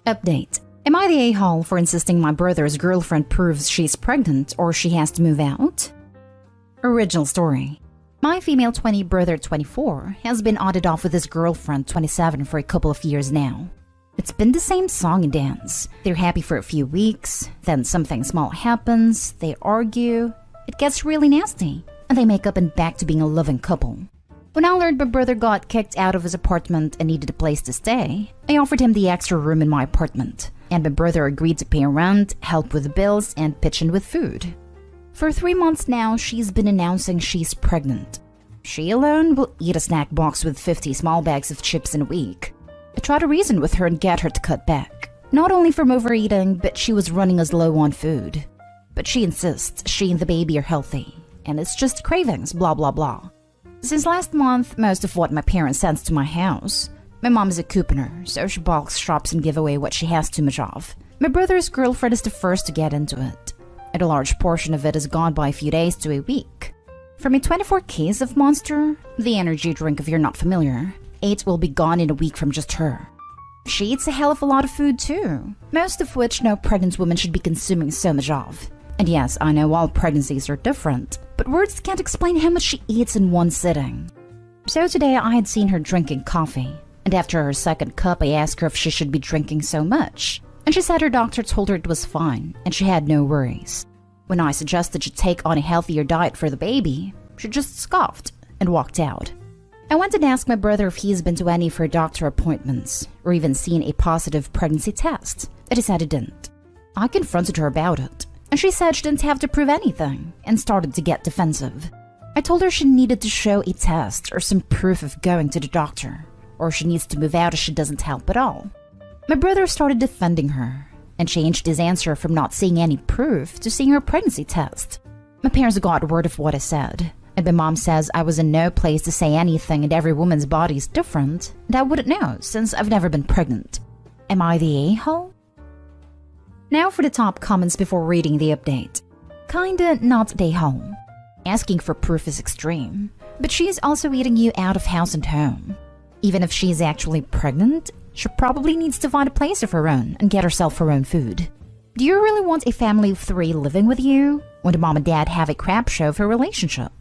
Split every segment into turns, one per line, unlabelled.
Update. Am I the a-hole for insisting my brother's girlfriend proves she's pregnant or she has to move out? Original story. My female 20 brother 24 has been on and off with his girlfriend 27 for a couple of years now. It's been the same song and dance. They're happy for a few weeks, then something small happens, they argue, it gets really nasty, and they make up and back to being a loving couple. When I learned my brother got kicked out of his apartment and needed a place to stay, I offered him the extra room in my apartment, and my brother agreed to pay rent, help with the bills, and pitch in with food. For 3 months now, she's been announcing she's pregnant. She alone will eat a snack box with 50 small bags of chips in a week. I tried to reason with her and get her to cut back. Not only from overeating, but she was running us low on food. But she insists she and the baby are healthy, and it's just cravings, blah blah blah. Since last month, most of what my parents sends to my house. My mom is a couponer, so she bulks shops and give away what she has too much of. My brother's girlfriend is the first to get into it, and a large portion of it is gone by a few days to a week. From a 24 case of Monster, the energy drink if you're not familiar, 8 will be gone in a week from just her. She eats a hell of a lot of food too, most of which no pregnant woman should be consuming so much of. And yes, I know all pregnancies are different, but words can't explain how much she eats in one sitting. So today I had seen her drinking coffee, and after her second cup I asked her if she should be drinking so much, and she said her doctor told her it was fine and she had no worries. When I suggested she take on a healthier diet for the baby, she just scoffed and walked out. I went and asked my brother if he's been to any of her doctor appointments or even seen a positive pregnancy test, and he said he didn't. I confronted her about it, and she said she didn't have to prove anything and started to get defensive. I told her she needed to show a test or some proof of going to the doctor, or she needs to move out if she doesn't help at all. My brother started defending her and changed his answer from not seeing any proof to seeing her pregnancy test. My parents got word of what I said, and my mom says I was in no place to say anything and every woman's body is different, and I wouldn't know since I've never been pregnant. Am I the a-hole? Now for the top comments before reading the update. Kinda not the a-hole. Asking for proof is extreme, but she's also eating you out of house and home. Even if she's actually pregnant, she probably needs to find a place of her own and get herself her own food. Do you really want a family of 3 living with you when the mom and dad have a crap show of a relationship?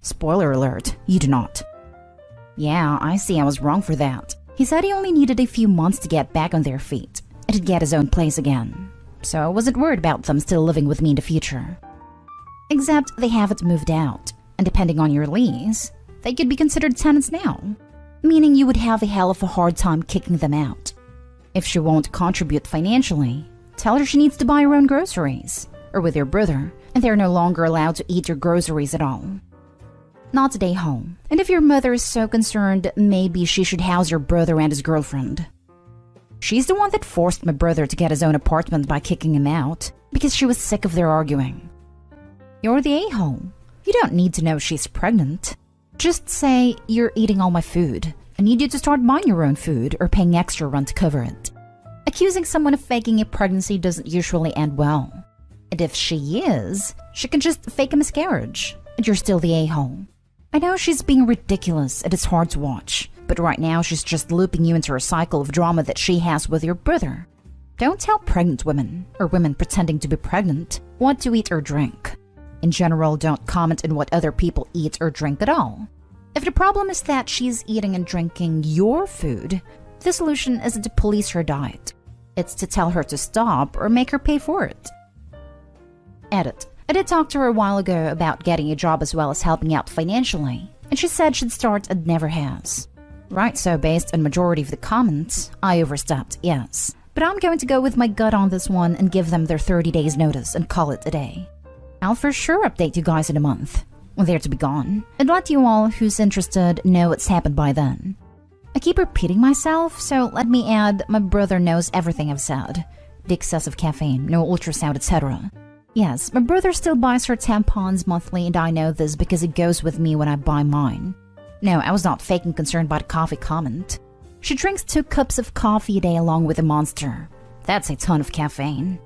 Spoiler alert, you do not. Yeah, I see I was wrong for that. He said he only needed a few months to get back on their feet and to get his own place again. So I wasn't worried about them still living with me in the future. Except they haven't moved out, and depending on your lease, they could be considered tenants now, meaning you would have a hell of a hard time kicking them out. If she won't contribute financially, tell her she needs to buy her own groceries, or with your brother, and they're no longer allowed to eat your groceries at all. Not today home, and if your mother is so concerned, maybe she should house your brother and his girlfriend. She's the one that forced my brother to get his own apartment by kicking him out, because she was sick of their arguing. You're the a-hole. You don't need to know she's pregnant. Just say, you're eating all my food. I need you to start buying your own food or paying extra rent to cover it. Accusing someone of faking a pregnancy doesn't usually end well. And if she is, she can just fake a miscarriage, and you're still the a-hole. I know she's being ridiculous and it's hard to watch, but right now she's just looping you into a cycle of drama that she has with your brother. Don't tell pregnant women, or women pretending to be pregnant, what to eat or drink. In general, don't comment on what other people eat or drink at all. If the problem is that she's eating and drinking your food, the solution isn't to police her diet. It's to tell her to stop or make her pay for it. Edit. I did talk to her a while ago about getting a job as well as helping out financially, and she said she'd start and never has. Right, so based on majority of the comments, I overstepped, yes. But I'm going to go with my gut on this one and give them their 30 days notice and call it a day. I'll for sure update you guys in a month, when they're to be gone, and let you all who's interested know what's happened by then. I keep repeating myself, so let me add my brother knows everything I've said. The excessive caffeine, no ultrasound, etc. Yes, my brother still buys her tampons monthly, and I know this because it goes with me when I buy mine. No, I was not faking concern about a coffee comment. She drinks 2 cups of coffee a day along with a Monster. That's a ton of caffeine.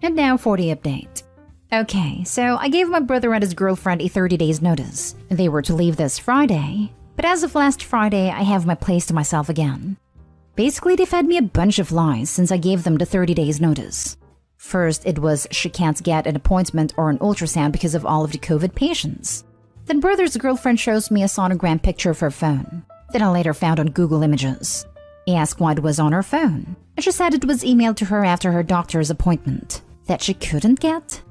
And now for the update. Okay, so I gave my brother and his girlfriend a 30 days notice. They were to leave this Friday, but as of last Friday, I have my place to myself again. Basically, they fed me a bunch of lies since I gave them the 30 days notice. First, it was she can't get an appointment or an ultrasound because of all of the COVID patients. Then brother's girlfriend shows me a sonogram picture of her phone that I later found on Google Images. I asked why it was on her phone, and she said it was emailed to her after her doctor's appointment that she couldn't get.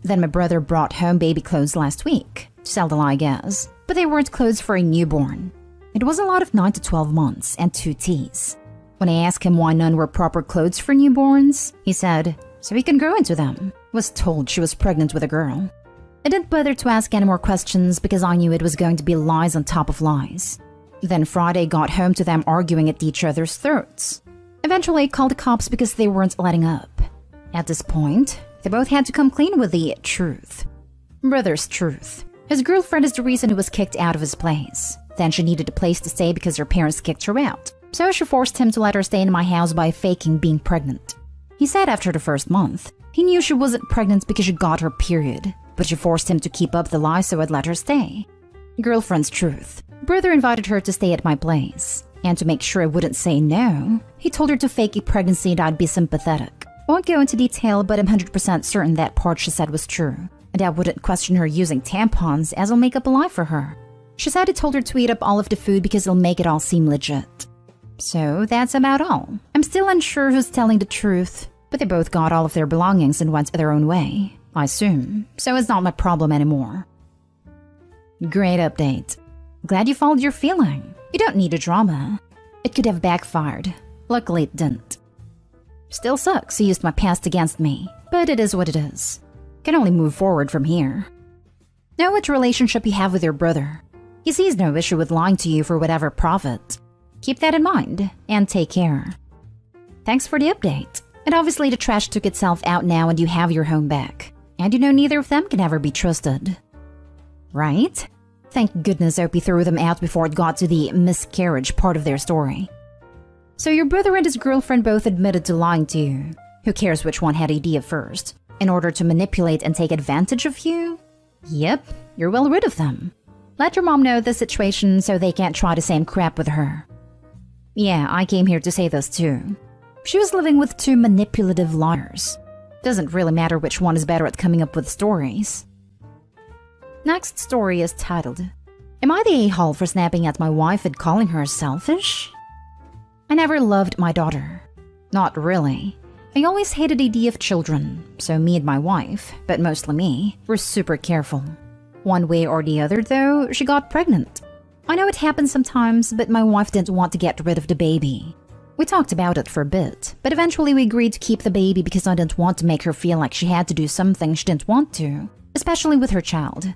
Then my brother brought home baby clothes last week, to sell the lie, I guess, but they weren't clothes for a newborn. It was a lot of 9 to 12 months and 2 T's. When I asked him why none were proper clothes for newborns, he said, so he can grow into them. Was told she was pregnant with a girl. I didn't bother to ask any more questions because I knew it was going to be lies on top of lies. Then Friday got home to them arguing at each other's throats. Eventually I called the cops because they weren't letting up. At this point, they both had to come clean with the truth. Brother's truth. His girlfriend is the reason he was kicked out of his place. Then she needed a place to stay because her parents kicked her out. So she forced him to let her stay in my house by faking being pregnant. He said after the first month, he knew she wasn't pregnant because she got her period, but she forced him to keep up the lie so I'd let her stay. Girlfriend's truth. Brother invited her to stay at my place, and to make sure I wouldn't say no, he told her to fake a pregnancy and I'd be sympathetic. I won't go into detail, but I'm 100% certain that part she said was true, and I wouldn't question her using tampons as I'll make up a lie for her. She said he told her to eat up all of the food because it'll make it all seem legit. So that's about all. I'm still unsure who's telling the truth, but they both got all of their belongings and went their own way, I assume, so it's not my problem anymore. Great update. Glad you followed your feeling. You don't need a drama. It could have backfired. Luckily it didn't. Still sucks he used my past against me, but it is what it is. Can only move forward from here. Know what relationship you have with your brother. He sees no issue with lying to you for whatever profit. Keep that in mind, and take care. Thanks for the update. And obviously the trash took itself out now and you have your home back. And you know neither of them can ever be trusted. Right? Thank goodness Opie threw them out before it got to the miscarriage part of their story. So your brother and his girlfriend both admitted to lying to you. Who cares which one had idea first? In order to manipulate and take advantage of you? Yep, you're well rid of them. Let your mom know the situation so they can't try the same crap with her. Yeah, I came here to say this too. She was living with 2 manipulative liars. Doesn't really matter which one is better at coming up with stories. Next story is titled, Am I the a-hole for snapping at my wife and calling her selfish? I never loved my daughter. Not really. I always hated the idea of children, so me and my wife, but mostly me, were super careful. One way or the other though, she got pregnant. I know it happens sometimes, but my wife didn't want to get rid of the baby. We talked about it for a bit, but eventually we agreed to keep the baby because I didn't want to make her feel like she had to do something she didn't want to, especially with her child.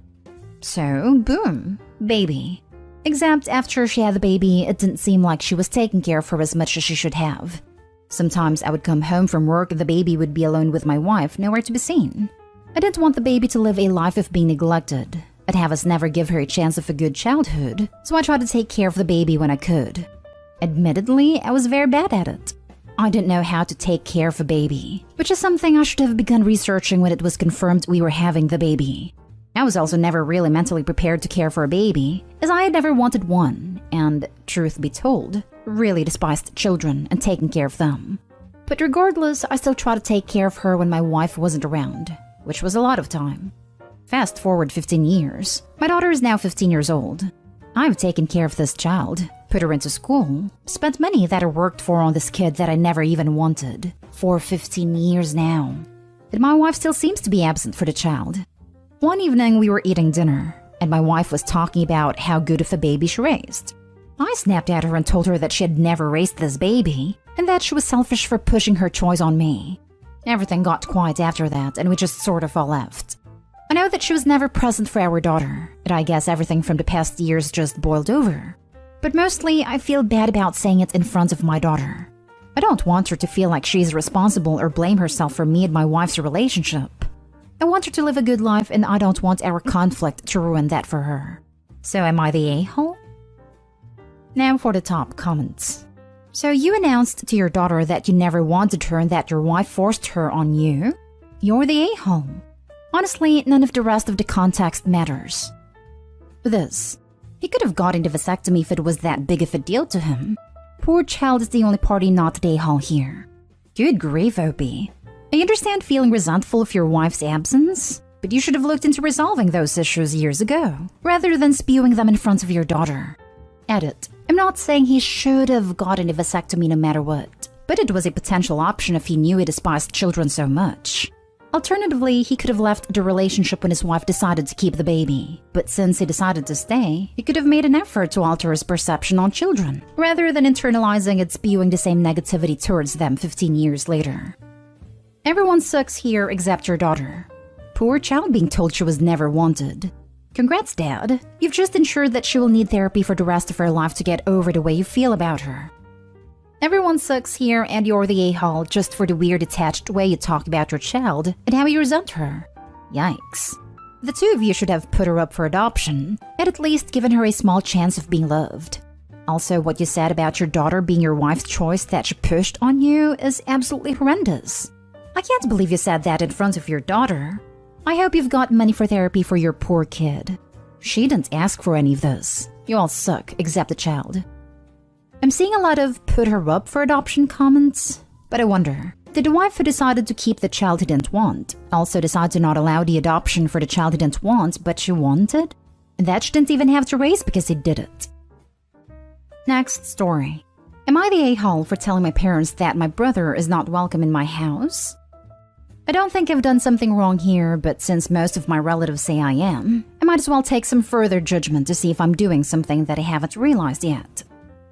So, boom, baby. Except after she had the baby, it didn't seem like she was taking care of her as much as she should have. Sometimes I would come home from work and the baby would be alone with my wife, nowhere to be seen. I didn't want the baby to live a life of being neglected. I'd have us never give her a chance of a good childhood, so I tried to take care of the baby when I could. Admittedly, I was very bad at it. I didn't know how to take care of a baby, which is something I should have begun researching when it was confirmed we were having the baby. I was also never really mentally prepared to care for a baby, as I had never wanted one, and, truth be told, really despised children and taking care of them. But regardless, I still tried to take care of her when my wife wasn't around, which was a lot of time. Fast forward 15 years, my daughter is now 15 years old. I've taken care of this child, put her into school, spent money that I worked for on this kid that I never even wanted, for 15 years now. But my wife still seems to be absent for the child. One evening we were eating dinner, and my wife was talking about how good of a baby she raised. I snapped at her and told her that she had never raised this baby, and that she was selfish for pushing her choice on me. Everything got quiet after that, and we just sort of all left. I know that she was never present for our daughter, and I guess everything from the past years just boiled over. But mostly, I feel bad about saying it in front of my daughter. I don't want her to feel like she's responsible or blame herself for me and my wife's relationship. I want her to live a good life, and I don't want our conflict to ruin that for her. So am I the a-hole? Now for the top comments. So you announced to your daughter that you never wanted her and that your wife forced her on you? You're the a-hole. Honestly, none of the rest of the context matters. This. He could have gotten the vasectomy if it was that big of a deal to him. Poor child is the only party not the a-hole here. Good grief, OP. I understand feeling resentful of your wife's absence, but you should have looked into resolving those issues years ago, rather than spewing them in front of your daughter. Edit. I'm not saying he should have gotten a vasectomy no matter what, but it was a potential option if he knew he despised children so much. Alternatively, he could have left the relationship when his wife decided to keep the baby. But since he decided to stay, he could have made an effort to alter his perception on children, rather than internalizing and spewing the same negativity towards them 15 years later. Everyone sucks here except your daughter. Poor child being told she was never wanted. Congrats, Dad. You've just ensured that she will need therapy for the rest of her life to get over the way you feel about her. Everyone sucks here and you're the a-hole just for the weird attached way you talk about your child and how you resent her. Yikes. The two of you should have put her up for adoption, and at least given her a small chance of being loved. Also, what you said about your daughter being your wife's choice that she pushed on you is absolutely horrendous. I can't believe you said that in front of your daughter. I hope you've got money for therapy for your poor kid. She didn't ask for any of this. You all suck, except the child. I'm seeing a lot of put her up for adoption comments, but I wonder, did the wife who decided to keep the child he didn't want also decide to not allow the adoption for the child he didn't want but she wanted? And that she didn't even have to raise because he did it. Next story. Am I the a-hole for telling my parents that my brother is not welcome in my house? I don't think I've done something wrong here, but since most of my relatives say I am, I might as well take some further judgment to see if I'm doing something that I haven't realized yet.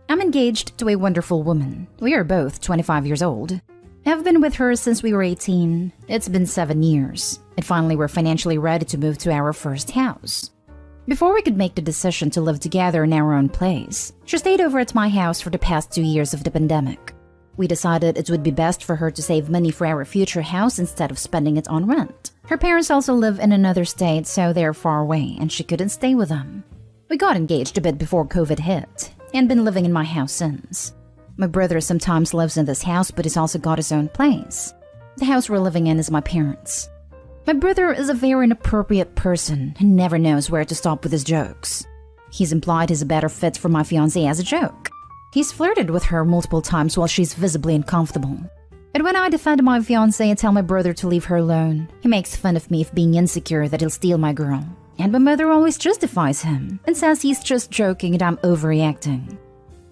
I'm engaged to a wonderful woman. We are both 25 years old. I've been with her since we were 18. It's been 7 years, and finally we're financially ready to move to our first house. Before we could make the decision to live together in our own place, she stayed over at my house for the past 2 years of the pandemic. We decided it would be best for her to save money for our future house instead of spending it on rent. Her parents also live in another state, so they're far away, and she couldn't stay with them. We got engaged a bit before COVID hit, and been living in my house since. My brother sometimes lives in this house, but he's also got his own place. The house we're living in is my parents'. My brother is a very inappropriate person who never knows where to stop with his jokes. He's implied he's a better fit for my fiancée as a joke. He's flirted with her multiple times while she's visibly uncomfortable. And when I defend my fiancé and tell my brother to leave her alone, he makes fun of me for being insecure that he'll steal my girl. And my mother always justifies him and says he's just joking and I'm overreacting.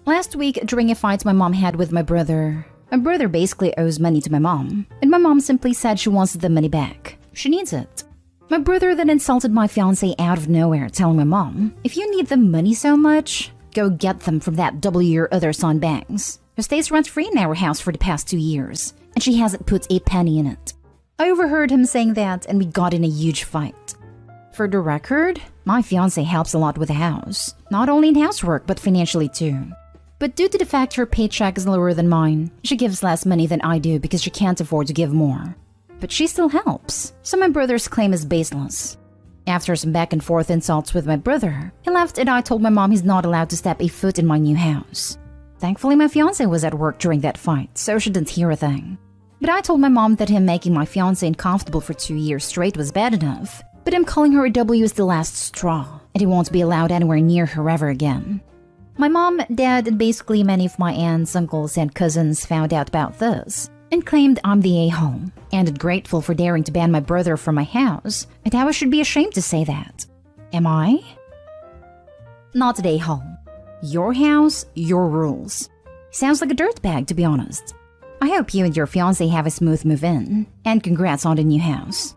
Last week, during a fight my mom had with my brother basically owes money to my mom, and my mom simply said she wants the money back. She needs it. My brother then insulted my fiancé out of nowhere, telling my mom, if you need the money so much, go get them from that W your other son bangs, who stays rent-free in our house for the past 2 years, and she hasn't put a penny in it. I overheard him saying that, and we got in a huge fight. For the record, my fiancé helps a lot with the house, not only in housework but financially too. But due to the fact her paycheck is lower than mine, she gives less money than I do because she can't afford to give more. But she still helps, so my brother's claim is baseless. After some back and forth insults with my brother, he left and I told my mom he's not allowed to step a foot in my new house. Thankfully, my fiancé was at work during that fight, so she didn't hear a thing. But I told my mom that him making my fiancé uncomfortable for 2 years straight was bad enough, but him calling her a W is the last straw, and he won't be allowed anywhere near her ever again. My mom, dad, and basically many of my aunts, uncles, and cousins found out about this and claimed I'm the a-hole, and grateful for daring to ban my brother from my house, and how I should be ashamed to say that. Am I? Not the a-hole. Your house, your rules. Sounds like a dirtbag, to be honest. I hope you and your fiancé have a smooth move-in, and congrats on the new house.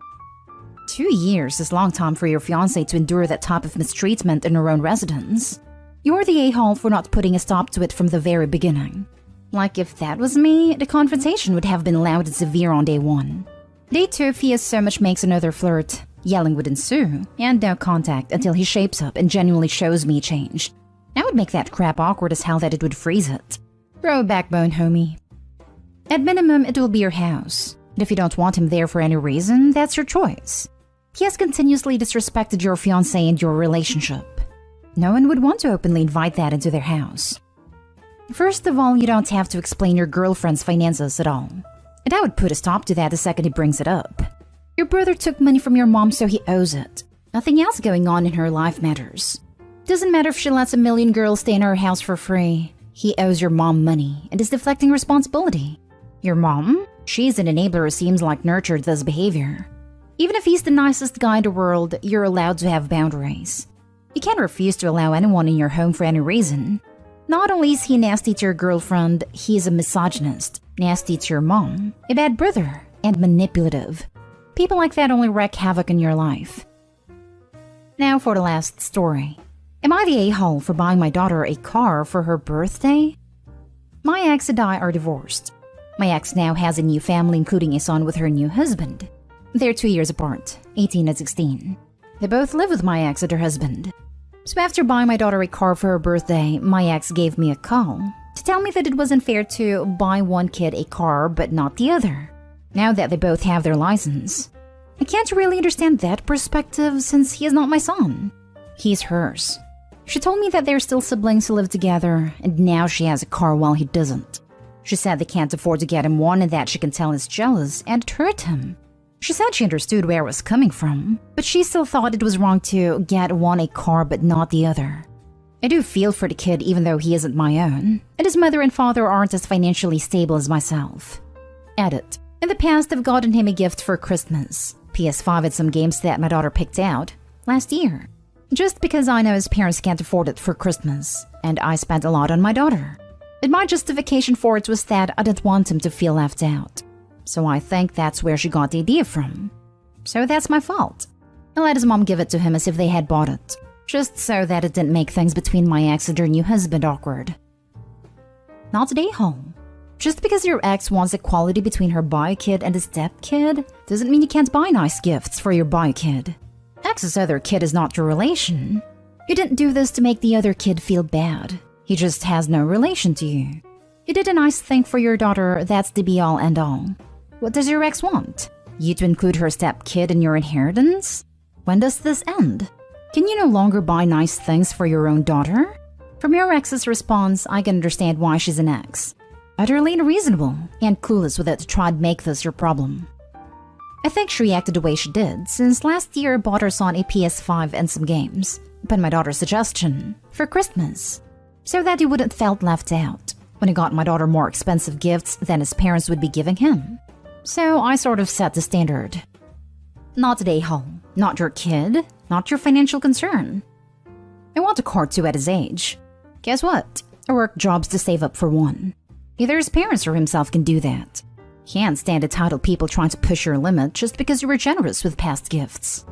2 years is a long time for your fiancé to endure that type of mistreatment in her own residence. You're the a-hole for not putting a stop to it from the very beginning. Like if that was me, the confrontation would have been loud and severe on day 1. Day 2, if he as so much makes another flirt, yelling would ensue, and no contact until he shapes up and genuinely shows me changed. I would make that crap awkward as hell that it would freeze it. Grow a backbone, homie. At minimum, it will be your house. And if you don't want him there for any reason, that's your choice. He has continuously disrespected your fiancé and your relationship. No one would want to openly invite that into their house. First of all, you don't have to explain your girlfriend's finances at all. And I would put a stop to that the second he brings it up. Your brother took money from your mom, so he owes it. Nothing else going on in her life matters. Doesn't matter if she lets a million girls stay in her house for free. He owes your mom money and is deflecting responsibility. Your mom? She's an enabler who seems like nurtured this behavior. Even if he's the nicest guy in the world, you're allowed to have boundaries. You can't refuse to allow anyone in your home for any reason. Not only is he nasty to your girlfriend, he's a misogynist, nasty to your mom, a bad brother, and manipulative. People like that only wreak havoc in your life. Now for the last story. Am I the a-hole for buying my daughter a car for her birthday? My ex and I are divorced. My ex now has a new family, including a son with her new husband. They're 2 years apart, 18 and 16. They both live with my ex and her husband. So after buying my daughter a car for her birthday, my ex gave me a call to tell me that it wasn't fair to buy one kid a car but not the other, now that they both have their license. I can't really understand that perspective since he is not my son. He's hers. She told me that they're still siblings who live together, and now she has a car while he doesn't. She said they can't afford to get him one and that she can tell is jealous and it hurt him. She said she understood where it was coming from, but she still thought it was wrong to get one a car but not the other. I do feel for the kid even though he isn't my own, and his mother and father aren't as financially stable as myself. Edit. In the past, I've gotten him a gift for Christmas, PS5 and some games that my daughter picked out last year. Just because I know his parents can't afford it for Christmas, and I spent a lot on my daughter. And my justification for it was that I didn't want him to feel left out. So I think that's where she got the idea from. So that's my fault. I let his mom give it to him as if they had bought it, just so that it didn't make things between my ex and her new husband awkward. Not today, home. Just because your ex wants equality between her bio kid and his step kid doesn't mean you can't buy nice gifts for your bio kid. Ex's other kid is not your relation. You didn't do this to make the other kid feel bad. He just has no relation to you. You did a nice thing for your daughter, that's the be-all end-all. What does your ex want? You to include her step-kid in your inheritance? When does this end? Can you no longer buy nice things for your own daughter? From your ex's response, I can understand why she's an ex. Utterly unreasonable and clueless with it to try to make this your problem. I think she reacted the way she did, since last year I bought her son a PS5 and some games, upon my daughter's suggestion, for Christmas, so that he wouldn't felt left out when he got my daughter more expensive gifts than his parents would be giving him. So I sort of set the standard. Not today, home. Not your kid. Not your financial concern. I want a car too at his age. Guess what? I work jobs to save up for one. Either his parents or himself can do that. Can't stand entitled people trying to push your limit just because you were generous with past gifts.